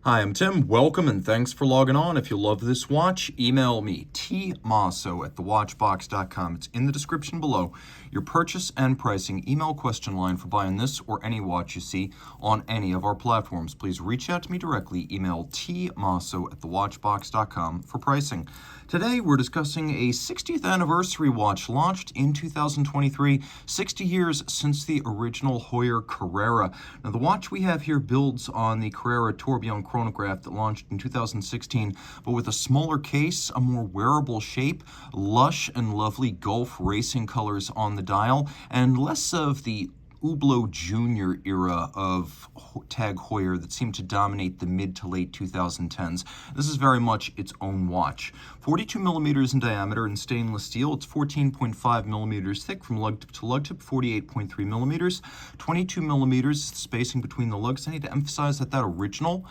Hi, I'm Tim. Welcome and thanks for logging on. If you love this watch, email me, tmosso@thewatchbox.com. It's in the description below. Your purchase and pricing email question line for buying this or any watch you see on any of our platforms. Please reach out to me directly. Email tmosso@thewatchbox.com for pricing. Today, we're discussing a 60th anniversary watch launched in 2023, 60 years since the original Heuer Carrera. Now, the watch we have here builds on the Carrera Tourbillon chronograph that launched in 2016, but with a smaller case, a more wearable shape, lush and lovely Gulf racing colors on the dial, and less of the Hublot Jr. era of Tag Heuer that seemed to dominate the mid to late 2010s. This is very much its own watch. 42 millimeters in diameter in stainless steel. It's 14.5 millimeters thick from lug to lug tip, 48.3 millimeters. 22 millimeters spacing between the lugs. I need to emphasize that original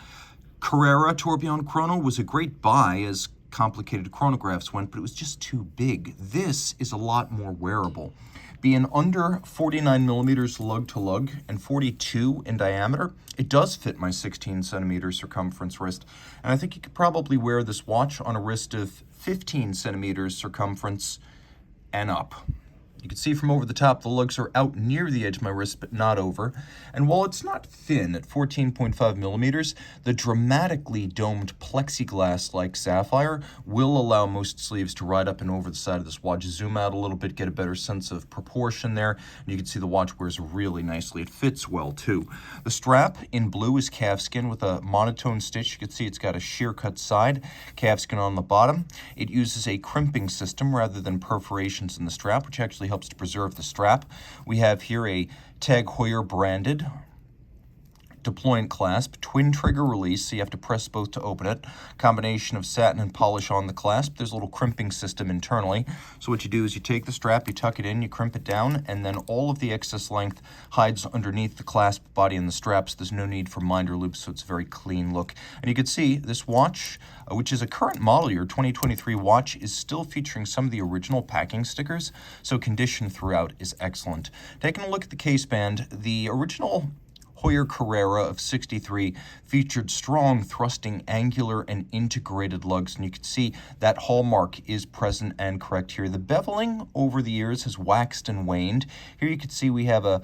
Carrera Tourbillon chrono was a great buy as complicated chronographs went, but it was just too big. This is a lot more wearable. Being under 49 millimeters lug to lug and 42 in diameter, it does fit my 16 centimeter circumference wrist. And I think you could probably wear this watch on a wrist of 15 centimeters circumference and up. You can see from over the top, the lugs are out near the edge of my wrist, but not over. And while it's not thin at 14.5 millimeters, the dramatically domed plexiglass-like sapphire will allow most sleeves to ride up and over the side of this watch. Zoom out a little bit, get a better sense of proportion there. And you can see the watch wears really nicely. It fits well, too. The strap in blue is calfskin with a monotone stitch. You can see it's got a sheer cut side, calfskin on the bottom. It uses a crimping system rather than perforations in the strap, which actually helps to preserve the strap. We have here a Tag Heuer branded deployant clasp, twin trigger release, so you have to press both to open it. Combination of satin and polish on the clasp. There's a little crimping system internally. So what you do is you take the strap, you tuck it in, you crimp it down, and then all of the excess length hides underneath the clasp body and the straps. There's no need for minder loops, so it's a very clean look. And you can see this watch, which is a current model year 2023 watch, is still featuring some of the original packing stickers, so condition throughout is excellent. Taking a look at the case band, the original Heuer Carrera of 63 featured strong thrusting angular and integrated lugs, and you can see that hallmark is present and correct here. The beveling over the years has waxed and waned. Here you can see we have a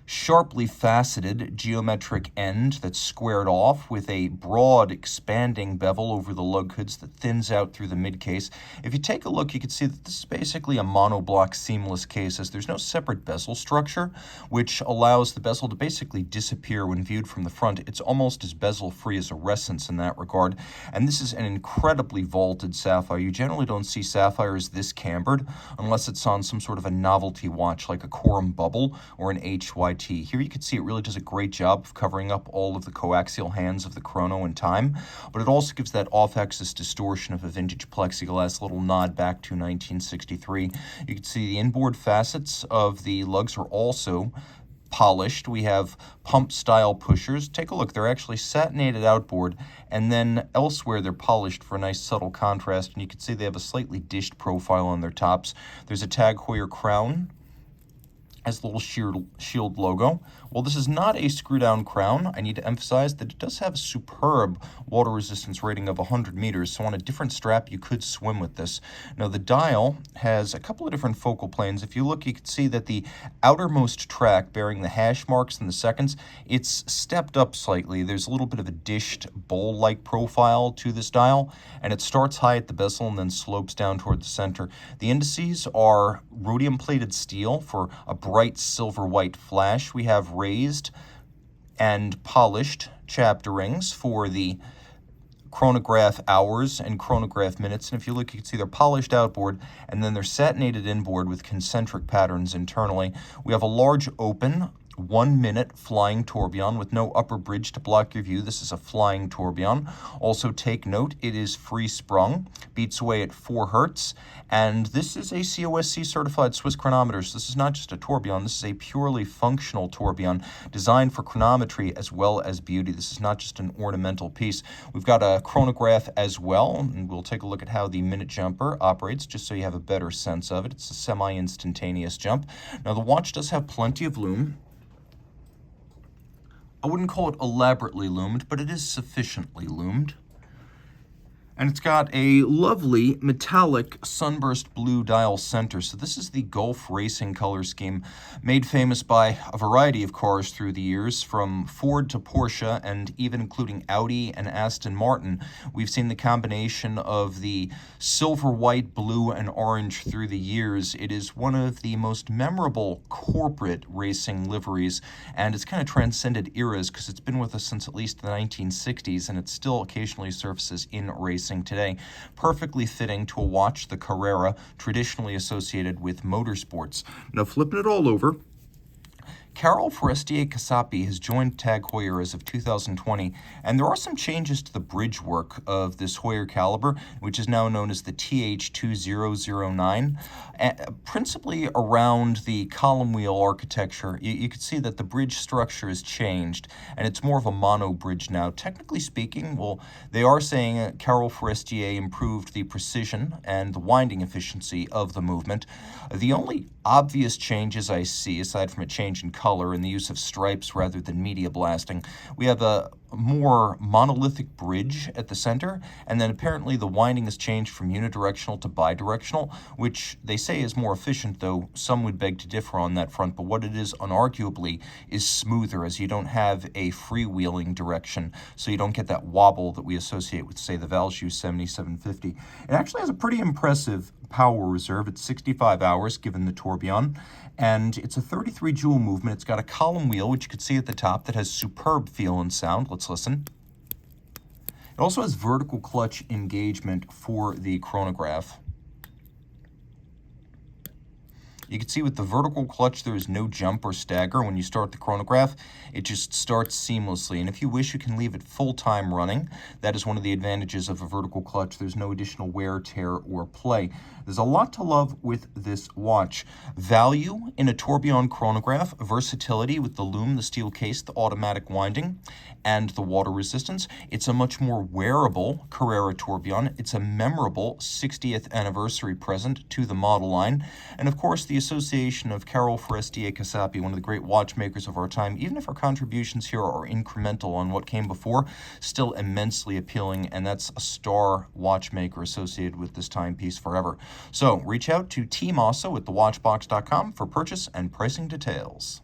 sharply faceted geometric end that's squared off with a broad expanding bevel over the lug hoods that thins out through the mid case. If you take a look, you can see that this is basically a monoblock seamless case, as there's no separate bezel structure, which allows the bezel to basically disappear when viewed from the front. It's almost as bezel free as a Reticence in that regard. And this is an incredibly vaulted sapphire. You generally don't see sapphires this cambered unless it's on some sort of a novelty watch like a Quorum Bubble or an HYT. Here you can see it really does a great job of covering up all of the coaxial hands of the chrono in time, but it also gives that off-axis distortion of a vintage plexiglass, little nod back to 1963. You can see the inboard facets of the lugs are also polished. We have pump-style pushers. Take a look. They're actually satinated outboard, and then elsewhere they're polished for a nice subtle contrast, and you can see they have a slightly dished profile on their tops. There's a Tag Heuer crown as the little shield logo. Well, this is not a screw-down crown. I need to emphasize that it does have a superb water resistance rating of 100 meters, so on a different strap, you could swim with this. Now, the dial has a couple of different focal planes. If you look, you can see that the outermost track bearing the hash marks and the seconds, it's stepped up slightly. There's a little bit of a dished bowl-like profile to this dial, and it starts high at the bezel and then slopes down toward the center. The indices are rhodium-plated steel for a bright silver-white flash. We have raised and polished chapter rings for the chronograph hours and chronograph minutes. And if you look, you can see they're polished outboard, and then they're satinated inboard with concentric patterns internally. We have a large open 1 minute flying tourbillon with no upper bridge to block your view. This is a flying tourbillon. Also take note, it is free sprung, beats away at 4 hertz, and this is a COSC certified Swiss chronometer. So this is not just a tourbillon, this is a purely functional tourbillon designed for chronometry as well as beauty. This is not just an ornamental piece. We've got a chronograph as well, and we'll take a look at how the minute jumper operates just so you have a better sense of it. It's a semi-instantaneous jump. Now the watch does have plenty of lume. I wouldn't call it elaborately loomed, but it is sufficiently loomed. And it's got a lovely metallic sunburst blue dial center. So this is the Gulf Racing color scheme, made famous by a variety of cars through the years, from Ford to Porsche, and even including Audi and Aston Martin. We've seen the combination of the silver, white, blue, and orange through the years. It is one of the most memorable corporate racing liveries, and it's kind of transcended eras because it's been with us since at least the 1960s, and it still occasionally surfaces in racing today, perfectly fitting to a watch, the Carrera, traditionally associated with motorsports. Now, flipping it all over, Carol Forestier-Casapi has joined Tag Heuer as of 2020, and there are some changes to the bridge work of this Heuer caliber, which is now known as the TH2009, principally around the column wheel architecture. You can see that the bridge structure has changed, and it's more of a mono bridge now. Technically speaking, well, they are saying Carol Forestier improved the precision and the winding efficiency of the movement. The only obvious changes I see, aside from a change in color and the use of stripes rather than media blasting, we have a more monolithic bridge at the center, and then apparently the winding has changed from unidirectional to bidirectional, which they say is more efficient, though some would beg to differ on that front. But what it is unarguably is smoother, as you don't have a freewheeling direction, so you don't get that wobble that we associate with, say, the Valjoux 7750. It actually has a pretty impressive power reserve. It's 65 hours given the tourbillon, and it's a 33 joule movement. It's got a column wheel, which you can see at the top, that has superb feel and sound. Let's listen. It also has vertical clutch engagement for the chronograph. You can see with the vertical clutch, there is no jump or stagger. When you start the chronograph, it just starts seamlessly. And if you wish, you can leave it full-time running. That is one of the advantages of a vertical clutch. There's no additional wear, tear, or play. There's a lot to love with this watch. Value in a tourbillon chronograph, versatility with the loom, the steel case, the automatic winding, and the water resistance. It's a much more wearable Carrera tourbillon. It's a memorable 60th anniversary present to the model line. And of course, the association of Carol Forestier-Casapi, one of the great watchmakers of our time, even if our contributions here are incremental on what came before, still immensely appealing, and that's a star watchmaker associated with this timepiece forever. So reach out to Team Mosso at thewatchbox.com for purchase and pricing details.